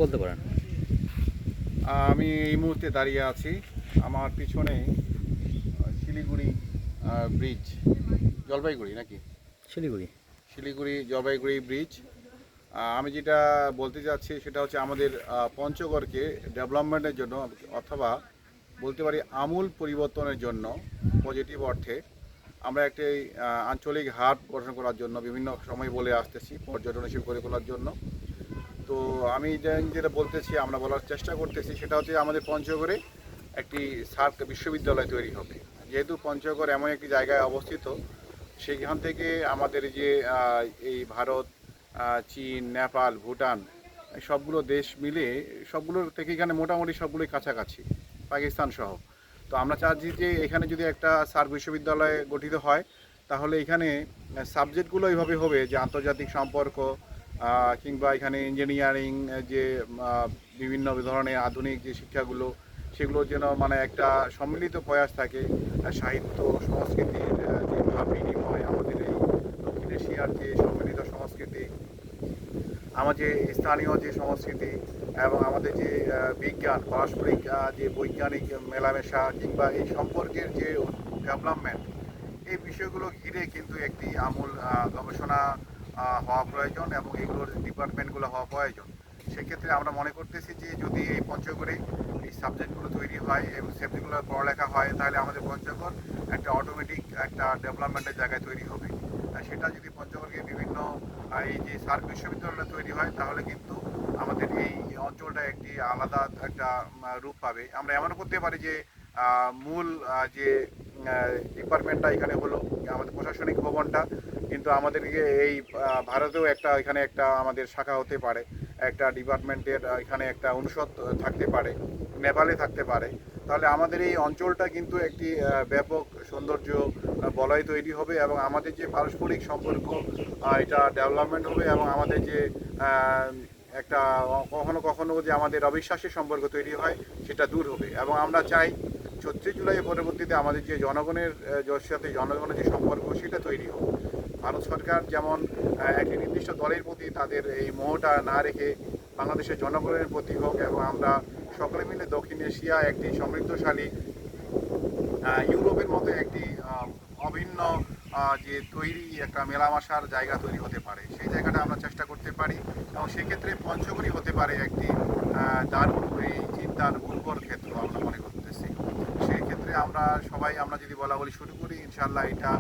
বলতে পারেন। আমি এই মুহূর্তে দাঁড়িয়ে আছি আমার পিছনে শিলিগুড়ি ব্রিজ, জলপাইগুড়ি নাকি শিলিগুড়ি। শিলিগুড়ি জলপাইগুড়ি ব্রিজ। আমি যেটা বলতে চাচ্ছি সেটা হচ্ছে আমাদের পঞ্চগড়কে ডেভেলপমেন্টের জন্য অথবা বলতে পারি আমূল পরিবর্তনের জন্য পজিটিভ অর্থে আমরা একটি আঞ্চলিক হাব গঠন করার জন্য বিভিন্ন সময় বলে আসতেছি পর্যটন হিসেবে করে তোলার জন্য। তো আমি যেটা বলতেছি, আমরা বলার চেষ্টা করতেছি সেটা হচ্ছে আমাদের পঞ্চগড়ে একটি সার্ক বিশ্ববিদ্যালয় তৈরি হবে। যেহেতু পঞ্চগড় এমন একটি জায়গায় অবস্থিত, সেখান থেকে আমাদের যে এই ভারত, চীন, নেপাল, ভুটান এই সবগুলো দেশ মিলে সবগুলোর থেকে এখানে মোটামুটি সবগুলোই কাছাকাছি, পাকিস্তান সহ। তো আমরা চাচ্ছি যে এখানে যদি একটা সার্ক বিশ্ববিদ্যালয় গঠিত হয় তাহলে এখানে সাবজেক্টগুলো এইভাবে হবে যে আন্তর্জাতিক সম্পর্ক কিংবা এখানে ইঞ্জিনিয়ারিং, যে বিভিন্ন ধরনের আধুনিক যে শিক্ষাগুলো সেগুলো যেন মানে একটা সম্মিলিত প্রয়াস থাকে। সাহিত্য সংস্কৃতির যে ভাব বিনিময়, আমাদের এই দক্ষিণ এশিয়ার যে সম্মিলিত সংস্কৃতি, আমাদের স্থানীয় যে সংস্কৃতি এবং আমাদের যে বিজ্ঞান পারস্পরিক যে বৈজ্ঞানিক মেলামেশা কিংবা এই সম্পর্কের যে ডেভেলপমেন্ট, এই বিষয়গুলো ঘিরে কিন্তু একটি আমূল গবেষণা হওয়া প্রয়োজন এবং এগুলোর ডিপার্টমেন্টগুলো হওয়া প্রয়োজন। সেক্ষেত্রে আমরা মনে করতেছি যে যদি এই পঞ্চগড়ে এই সাবজেক্টগুলো তৈরি হয় এবং সাবজেক্টগুলো পড়ালেখা হয় তাহলে আমাদের পঞ্চগড় একটা অটোমেটিক একটা ডেভেলপমেন্টের জায়গায় তৈরি হবে। সেটা যদি পঞ্চগড়কে বিভিন্ন এই যে সার্ক বিশ্ববিদ্যালয় তৈরি হয় তাহলে কিন্তু আমাদের এই অঞ্চলটা একটি আলাদা একটা রূপ পাবে। আমরা এমনও করতে পারি যে মূল যে ডিপার্টমেন্টটা এখানে হলো আমাদের প্রশাসনিক ভবনটা, কিন্তু আমাদেরকে এই ভারতেও একটা এখানে একটা আমাদের শাখা হতে পারে, একটা ডিপার্টমেন্টের এখানে একটা অনুষদ থাকতে পারে, নেপালে থাকতে পারে। তাহলে আমাদের এই অঞ্চলটা কিন্তু একটি ব্যাপক সৌন্দর্য বলয় তৈরি হবে এবং আমাদের যে পারস্পরিক সম্পর্ক এটা ডেভেলপমেন্ট হবে এবং আমাদের যে একটা কখনো কখনো যে আমাদের অবিশ্বাসের সম্পর্ক তৈরি হয় সেটা দূর হবে। এবং আমরা চাই 36 জুলাই পরবর্তীতে আমাদের যে জনগণের সাথে জনগণের যে সম্পর্ক সেটা তৈরি হোক। ভারত সরকার যেমন একটি নির্দিষ্ট দলের প্রতি তাদের এই মোহটা না রেখে বাংলাদেশের জনগণের প্রতি হোক এবং আমরা সকলে মিলে দক্ষিণ এশিয়া একটি সমৃদ্ধশালী ইউরোপের মতো একটি অভিন্ন যে তৈরি একটা মেলামেশার জায়গা তৈরি হতে পারে, সেই জায়গাটা আমরা চেষ্টা করতে পারি। এবং সেক্ষেত্রে পঞ্চগড়ি হতে পারে একটি দারুণ এই চিন্তার উর্বর ক্ষেত্র আমরা মনে করতেছি। সেই ক্ষেত্রে আমরা সবাই আমরা যদি বলা বলি শুরু করি, ইনশাল্লাহ এটা